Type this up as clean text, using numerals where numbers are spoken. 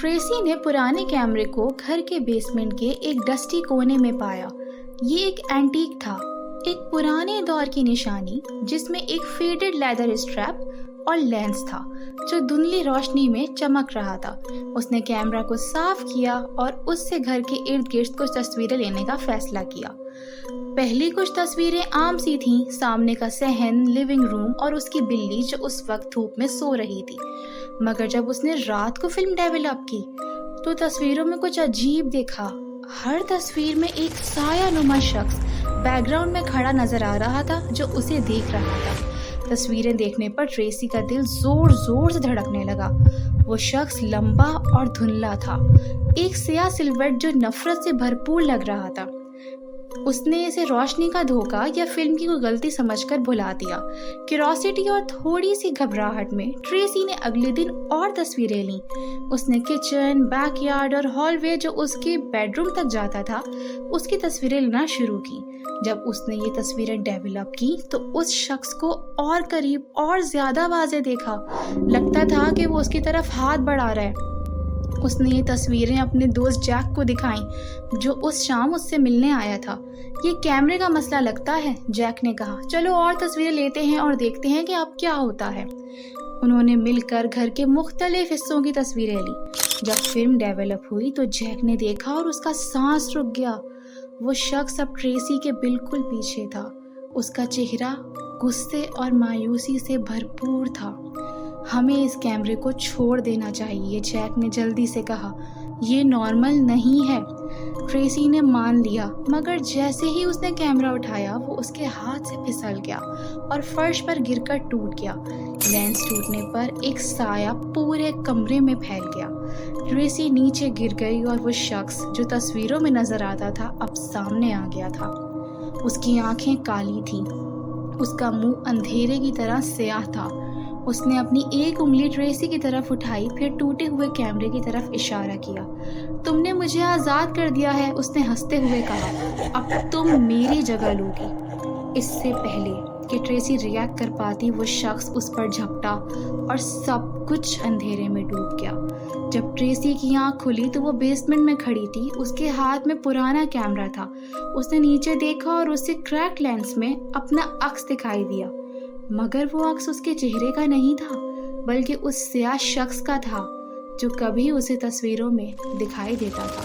Tracy ने पुराने कैमरे को घर के बेसमेंट के एक डस्टी कोने में पाया। ये एक एंटीक था, एक पुराने दौर की निशानी जिसमें एक फेडेड लेदर स्ट्रैप और लेंस था जो धुंधली रोशनी में चमक रहा था। उसने कैमरा को साफ किया और उससे घर के इर्द गिर्द कुछ तस्वीरें लेने का फैसला किया। पहली कुछ तस्वीरें आम सी थीं, सामने का सहन, लिविंग रूम और उसकी बिल्ली जो उस वक्त धूप में सो रही थी। मगर जब उसने रात को फिल्म डेवलप की तो तस्वीरों में कुछ अजीब देखा। हर तस्वीर में एक सायानुमा शख्स बैकग्राउंड में खड़ा नजर आ रहा था जो उसे देख रहा था। तस्वीरें देखने पर ट्रेसी का दिल जोर जोर से धड़कने लगा। वो शख्स लंबा और धुंधला था, एक स्याह सिलवट जो नफरत से भरपूर लग रहा था। उसने इसे रोशनी का धोखा या फिल्म की कोई गलती समझकर भुला दिया। क्यूरोसिटी और थोड़ी सी घबराहट में ट्रेसी ने अगले दिन और तस्वीरें लीं। उसने किचन, बैकयार्ड और हॉलवे जो उसके बेडरूम तक जाता था उसकी तस्वीरें लेना शुरू की। जब उसने ये तस्वीरें डेवलप की तो उस शख्स को और करीब और ज्यादा वाज़ेह देखा। लगता था कि वो उसकी तरफ हाथ बढ़ा रहा है। उसने ये तस्वीरें अपने दोस्त जैक को दिखाई जो उस शाम उससे मिलने आया था। ये कैमरे का मसला लगता है, जैक ने कहा। चलो और तस्वीरें लेते हैं और देखते हैं कि अब क्या होता है। उन्होंने मिलकर घर के मुख्तलिफ हिस्सों की तस्वीरें ली। जब फिल्म डेवलप हुई तो जैक ने देखा और उसका सांस रुक गया। वो शख्स अब ट्रेसी के बिल्कुल पीछे था। उसका चेहरा गुस्से और मायूसी से भरपूर था। हमें इस कैमरे को छोड़ देना चाहिए, जैक ने जल्दी से कहा। ये नॉर्मल नहीं है। ट्रेसी ने मान लिया, मगर जैसे ही उसने कैमरा उठाया वो उसके हाथ से फिसल गया और फर्श पर गिरकर टूट गया। लेंस टूटने पर एक साया पूरे कमरे में फैल गया। ट्रेसी नीचे गिर गई और वो शख्स जो तस्वीरों में नजर आता था अब सामने आ गया था। उसकी आंखें काली थीं, उसका मुंह अंधेरे की तरह स्याह था। उसने अपनी एक उंगली ट्रेसी की तरफ उठाई, फिर टूटे हुए कैमरे की तरफ इशारा किया। तुमने मुझे आज़ाद कर दिया है, उसने हंसते हुए कहा। अब तुम मेरी जगह लोगी। इससे पहले कि ट्रेसी रिएक्ट कर पाती वो शख्स उस पर झपटा और सब कुछ अंधेरे में डूब गया। जब ट्रेसी की आंख खुली तो वो बेसमेंट में खड़ी थी। उसके हाथ में पुराना कैमरा था। उसने नीचे देखा और उसे क्रैक लेंस में अपना अक्स दिखाई दिया, मगर वो अक्स उसके चेहरे का नहीं था बल्कि उस स्याह शख्स का था जो कभी उसे तस्वीरों में दिखाई देता था।